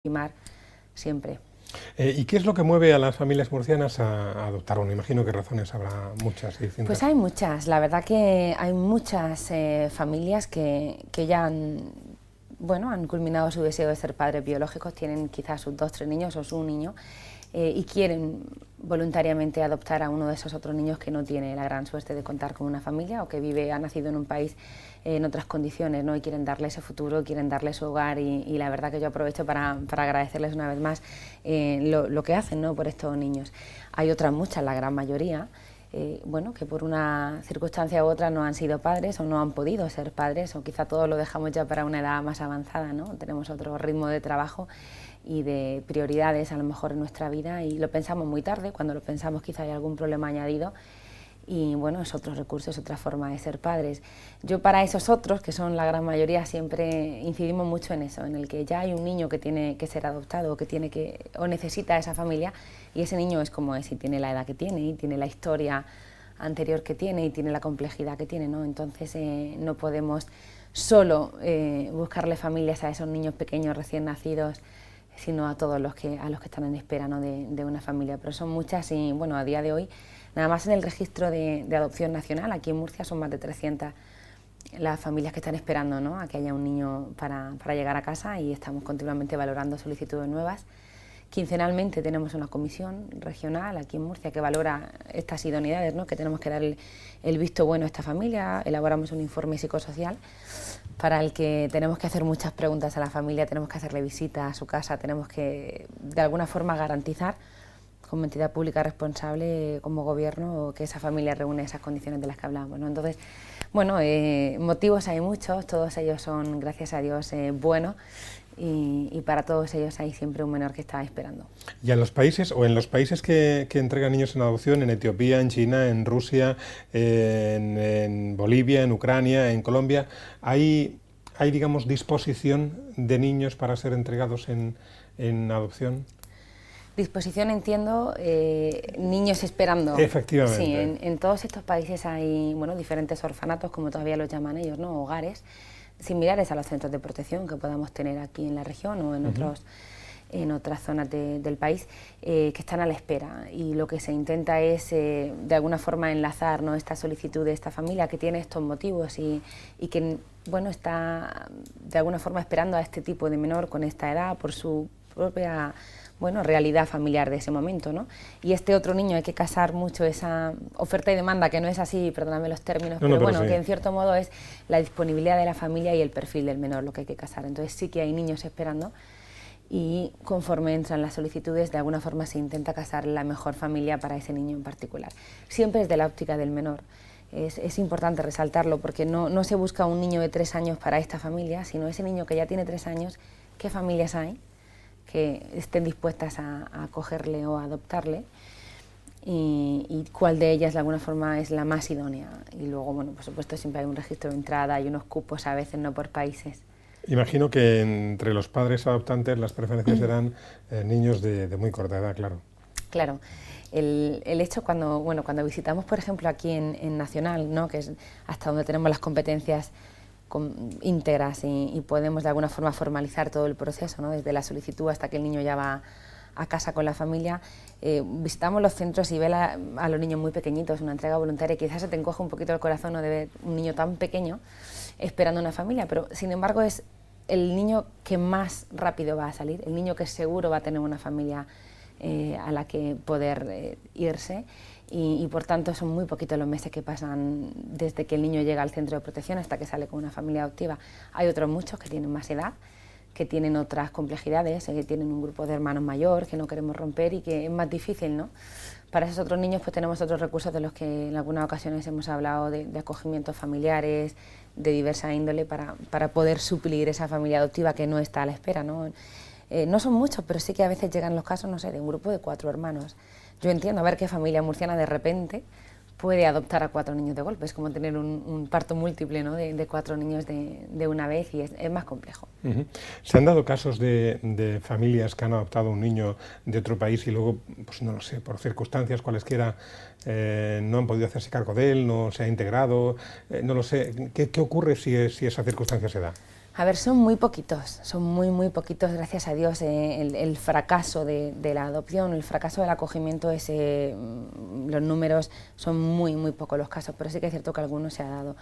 primar siempre. ¿Y qué es lo que mueve a las familias murcianas a adoptar uno? Imagino que razones habrá muchas y distintas. Pues hay muchas, la verdad que hay muchas familias que ya han culminado su deseo de ser padres biológicos, tienen quizás sus 2 o 3 niños o su niño y quieren voluntariamente adoptar a uno de esos otros niños que no tiene la gran suerte de contar con una familia o que ha nacido en un país en otras condiciones, ¿no? Y quieren darle ese futuro, quieren darle su hogar y la verdad que yo aprovecho para agradecerles una vez más lo que hacen, ¿no? Por estos niños. Hay otras muchas, la gran mayoría, que por una circunstancia u otra no han sido padres o no han podido ser padres, o quizá todo lo dejamos ya para una edad más avanzada, ¿no? Tenemos otro ritmo de trabajo y de prioridades a lo mejor en nuestra vida y lo pensamos muy tarde, cuando lo pensamos quizá hay algún problema añadido y bueno, es otro recurso, es otra forma de ser padres. Yo para esos otros, que son la gran mayoría, siempre incidimos mucho en eso, en el que ya hay un niño que tiene que ser adoptado o necesita esa familia y ese niño es como es y tiene la edad que tiene y tiene la historia anterior que tiene y tiene la complejidad que tiene, ¿no? Entonces no podemos solo buscarle familias a esos niños pequeños recién nacidos, sino a todos los que están en espera, ¿no? de una familia, pero son muchas y bueno, a día de hoy, nada más en el registro de adopción nacional, aquí en Murcia son más de 300 las familias que están esperando, ¿no? a que haya un niño para llegar a casa y estamos continuamente valorando solicitudes nuevas. Quincenalmente tenemos una comisión regional aquí en Murcia que valora estas idoneidades, ¿no? que tenemos que dar el visto bueno a esta familia, elaboramos un informe psicosocial para el que tenemos que hacer muchas preguntas a la familia, tenemos que hacerle visitas a su casa, tenemos que de alguna forma garantizar como entidad pública responsable, como gobierno, que esa familia reúne esas condiciones de las que hablábamos, ¿no? Entonces, motivos hay muchos, todos ellos son, gracias a Dios, buenos y para todos ellos hay siempre un menor que está esperando. ¿Y en los países que entregan niños en adopción, en Etiopía, en China, en Rusia, en Bolivia, en Ucrania, en Colombia, hay digamos, disposición de niños para ser entregados en adopción? Disposición, entiendo, niños esperando. Efectivamente. Sí, en todos estos países hay diferentes orfanatos, como todavía los llaman ellos, ¿no? Hogares, similares a los centros de protección que podamos tener aquí en la región o en otras zonas del país, que están a la espera. Y lo que se intenta es, de alguna forma, enlazar, ¿no? esta solicitud de esta familia que tiene estos motivos y que está, de alguna forma, esperando a este tipo de menor con esta edad por su propia realidad familiar de ese momento, ¿no? Y este otro niño hay que casar mucho esa oferta y demanda, que no es así, perdóname los términos, pero sí, que en cierto modo es la disponibilidad de la familia y el perfil del menor lo que hay que casar. Entonces sí que hay niños esperando y conforme entran las solicitudes, de alguna forma se intenta casar la mejor familia para ese niño en particular. Siempre desde la óptica del menor. Es importante resaltarlo porque no se busca un niño de 3 años para esta familia, sino ese niño que ya tiene 3 años, ¿qué familias hay que estén dispuestas a acogerle o a adoptarle y cuál de ellas de alguna forma es la más idónea? Y luego, por supuesto, siempre hay un registro de entrada, hay unos cupos a veces, no por países. Imagino que entre los padres adoptantes las preferencias serán niños de muy corta edad, claro. Claro. El hecho cuando visitamos, por ejemplo, aquí en Nacional, ¿no? que es hasta donde tenemos las competencias íntegras y podemos de alguna forma formalizar todo el proceso, ¿no? Desde la solicitud hasta que el niño ya va a casa con la familia, visitamos los centros y ver a los niños muy pequeñitos, una entrega voluntaria, quizás se te encoge un poquito el corazón, ¿no? de ver un niño tan pequeño esperando una familia, pero sin embargo es el niño que más rápido va a salir, el niño que seguro va a tener una familia a la que poder irse y por tanto son muy poquitos los meses que pasan desde que el niño llega al centro de protección hasta que sale con una familia adoptiva. Hay otros muchos que tienen más edad, que tienen otras complejidades, que tienen un grupo de hermanos mayor que no queremos romper y que es más difícil, ¿no? Para esos otros niños pues tenemos otros recursos de los que en algunas ocasiones hemos hablado, de acogimientos familiares, de diversa índole para poder suplir esa familia adoptiva que no está a la espera, ¿no? No son muchos, pero sí que a veces llegan los casos, no sé, de un grupo de 4 hermanos. Yo entiendo, a ver qué familia murciana de repente puede adoptar a 4 niños de golpe. Es como tener un parto múltiple, ¿no? de 4 niños de una vez y es más complejo. ¿Se han dado casos de familias que han adoptado un niño de otro país y luego, pues no lo sé, por circunstancias cualesquiera, no han podido hacerse cargo de él, no se ha integrado? No lo sé. ¿Qué ocurre si esa circunstancia se da? A ver, son muy poquitos, son muy poquitos, gracias a Dios. El fracaso de la adopción, el fracaso del acogimiento, los números son muy pocos los casos, pero sí que es cierto que algunos se ha dado.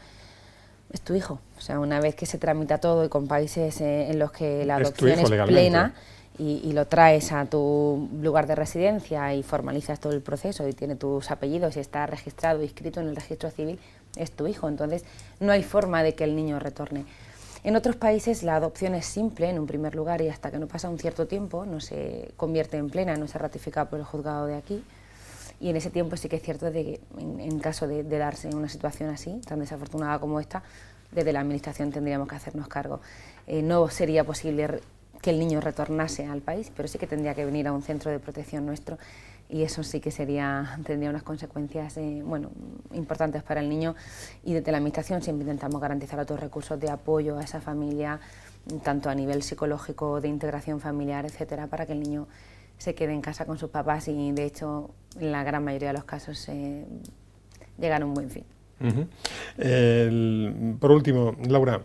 Es tu hijo, o sea, una vez que se tramita todo y con países en los que la adopción es plena y lo traes a tu lugar de residencia y formalizas todo el proceso y tiene tus apellidos y está registrado, inscrito en el registro civil, es tu hijo, entonces no hay forma de que el niño retorne. En otros países la adopción es simple en un primer lugar y hasta que no pasa un cierto tiempo no se convierte en plena, no se ratifica por el juzgado de aquí. Y en ese tiempo sí que es cierto de que en caso de darse una situación así, tan desafortunada como esta, desde la Administración tendríamos que hacernos cargo. No sería posible que el niño retornase al país, pero sí que tendría que venir a un centro de protección nuestro y eso sí que tendría unas consecuencias importantes para el niño, y desde la Administración siempre intentamos garantizar otros recursos de apoyo a esa familia, tanto a nivel psicológico, de integración familiar, etcétera, para que el niño se quede en casa con sus papás y de hecho en la gran mayoría de los casos llegan a un buen fin. Por último, Laura,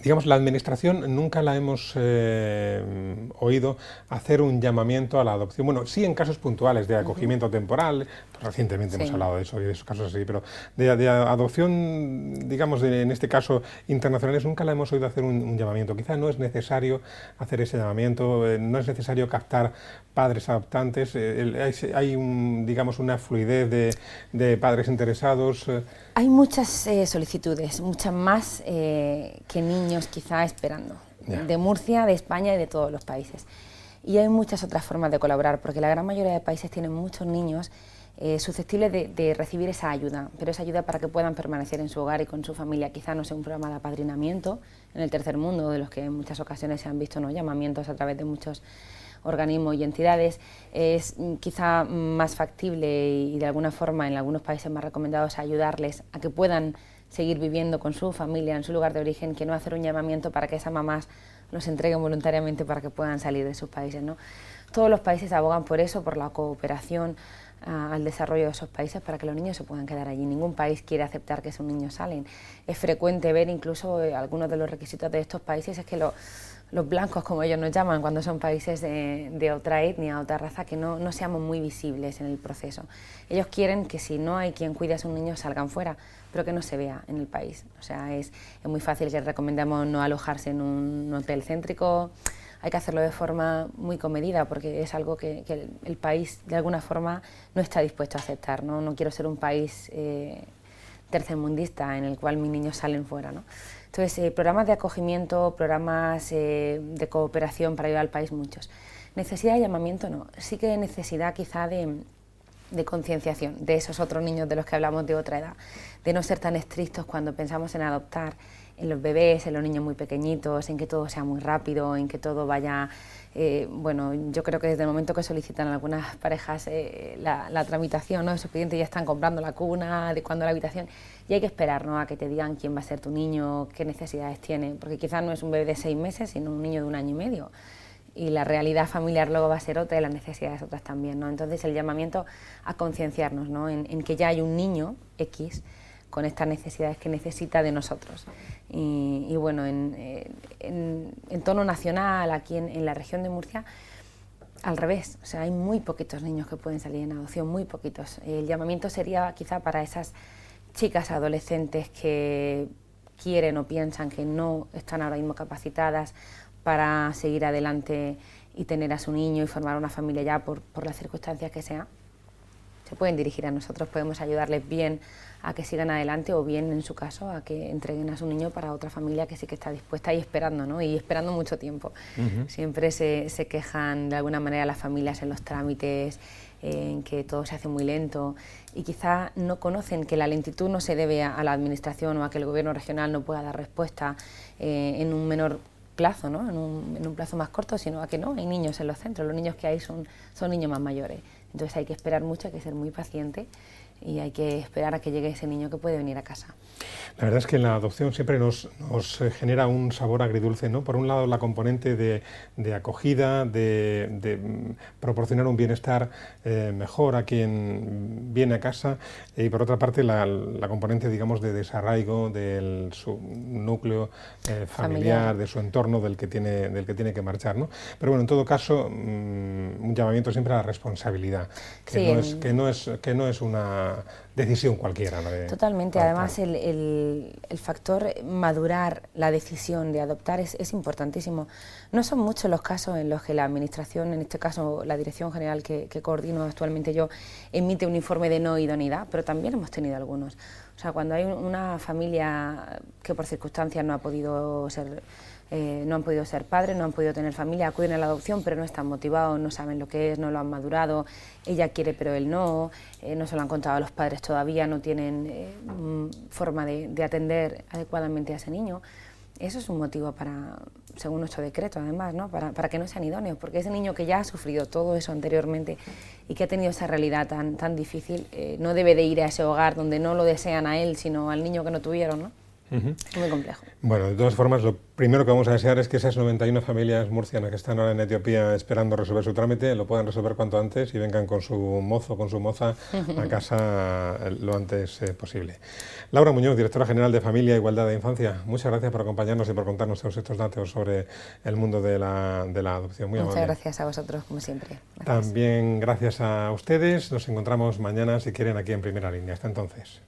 digamos, la Administración nunca la hemos oído hacer un llamamiento a la adopción. Bueno, sí en casos puntuales de acogimiento temporal, pues recientemente hemos hablado de eso y de esos casos así, pero de adopción, digamos, en este caso internacionales, nunca la hemos oído hacer un llamamiento. Quizá no es necesario hacer ese llamamiento, no es necesario captar padres adoptantes, hay digamos, una fluidez de padres interesados. Hay muchas solicitudes, muchas más que niños quizá esperando, de Murcia, de España y de todos los países. Y hay muchas otras formas de colaborar, porque la gran mayoría de países tienen muchos niños susceptibles de recibir esa ayuda, pero esa ayuda para que puedan permanecer en su hogar y con su familia. Quizá no sea un programa de apadrinamiento en el tercer mundo, de los que en muchas ocasiones se han visto, ¿no?, llamamientos a través de muchos organismos y entidades. Es quizá más factible y de alguna forma en algunos países más recomendados ayudarles a que puedan seguir viviendo con su familia en su lugar de origen, que no hacer un llamamiento para que esas mamás los entreguen voluntariamente para que puedan salir de sus países, ¿no? Todos los países abogan por eso, por la cooperación al desarrollo de esos países para que los niños se puedan quedar allí. Ningún país quiere aceptar que sus niños salen. Es frecuente ver incluso algunos de los requisitos de estos países es que los blancos, como ellos nos llaman, cuando son países de otra etnia, otra raza, que no seamos muy visibles en el proceso. Ellos quieren que si no hay quien cuide a sus niños salgan fuera, pero que no se vea en el país. O sea, es muy fácil que recomendamos no alojarse en un hotel céntrico. Hay que hacerlo de forma muy comedida porque es algo que el país de alguna forma no está dispuesto a aceptar, ¿no? No quiero ser un país tercermundista en el cual mis niños salen fuera, ¿no? Entonces, programas de acogimiento, programas de cooperación para ayudar al país, muchos. Necesidad de llamamiento no, sí que hay necesidad quizá de concienciación de esos otros niños de los que hablamos de otra edad, de no ser tan estrictos cuando pensamos en adoptar, en los bebés, en los niños muy pequeñitos, en que todo sea muy rápido, en que todo vaya... bueno, yo creo que desde el momento que solicitan algunas parejas la tramitación, ¿no?, de su expediente, ya están comprando la cuna, adecuando la habitación, y hay que esperar, ¿no?, a que te digan quién va a ser tu niño, qué necesidades tiene, porque quizás no es un bebé de 6 meses, sino un niño de 1 año y medio, y la realidad familiar luego va a ser otra y las necesidades otras también, ¿no? Entonces el llamamiento a concienciarnos, ¿no?, en que ya hay un niño X con estas necesidades que necesita de nosotros. Y bueno, en tono nacional, aquí en la región de Murcia, al revés, o sea, hay muy poquitos niños que pueden salir en adopción, muy poquitos. El llamamiento sería quizá para esas chicas adolescentes que quieren o piensan que no están ahora mismo capacitadas para seguir adelante y tener a su niño y formar una familia ya por las circunstancias que sea. Se pueden dirigir a nosotros, podemos ayudarles bien a que sigan adelante o bien, en su caso, a que entreguen a su niño para otra familia que sí que está dispuesta y esperando, ¿no? Y esperando mucho tiempo. Siempre se quejan de alguna manera las familias en los trámites, en que todo se hace muy lento y quizá no conocen que la lentitud no se debe a la administración o a que el gobierno regional no pueda dar respuesta en un menor plazo, ¿no?, en un plazo más corto, sino a que no, hay niños en los centros, los niños que hay son niños más mayores. Entonces hay que esperar mucho, hay que ser muy paciente y hay que esperar a que llegue ese niño que puede venir a casa. La verdad es que la adopción siempre nos genera un sabor agridulce, ¿no? Por un lado, la componente de acogida, de proporcionar un bienestar mejor a quien viene a casa, y por otra parte la componente, digamos, de desarraigo de su núcleo familiar, de su entorno del que tiene que marchar, ¿no? Pero bueno, en todo caso, un llamamiento siempre a la responsabilidad, que no es una decisión cualquiera. Totalmente, además el factor madurar la decisión de adoptar es importantísimo. No son muchos los casos en los que la Administración, en este caso la Dirección General que coordino actualmente yo, emite un informe de no idoneidad, pero también hemos tenido algunos. O sea, cuando hay una familia que por circunstancias no han podido ser padres, no han podido tener familia, acuden a la adopción, pero no están motivados, no saben lo que es, no lo han madurado, ella quiere pero él no se lo han contado a los padres todavía, no tienen forma de atender adecuadamente a ese niño. Eso es un motivo para, según nuestro decreto además, ¿no? para que no sean idóneos, porque ese niño que ya ha sufrido todo eso anteriormente y que ha tenido esa realidad tan difícil, no debe de ir a ese hogar donde no lo desean a él, sino al niño que no tuvieron, ¿no? Es muy complejo. Bueno, de todas formas, lo primero que vamos a desear es que esas 91 familias murcianas que están ahora en Etiopía esperando resolver su trámite, lo puedan resolver cuanto antes y vengan con su mozo, con su moza a casa lo antes posible. Laura Muñoz, directora general de Familia e Igualdad de Infancia, muchas gracias por acompañarnos y por contarnos todos estos datos sobre el mundo de la adopción. Muy amable. Muchas gracias a vosotros, como siempre. Gracias. También gracias a ustedes. Nos encontramos mañana, si quieren, aquí en Primera Línea. Hasta entonces.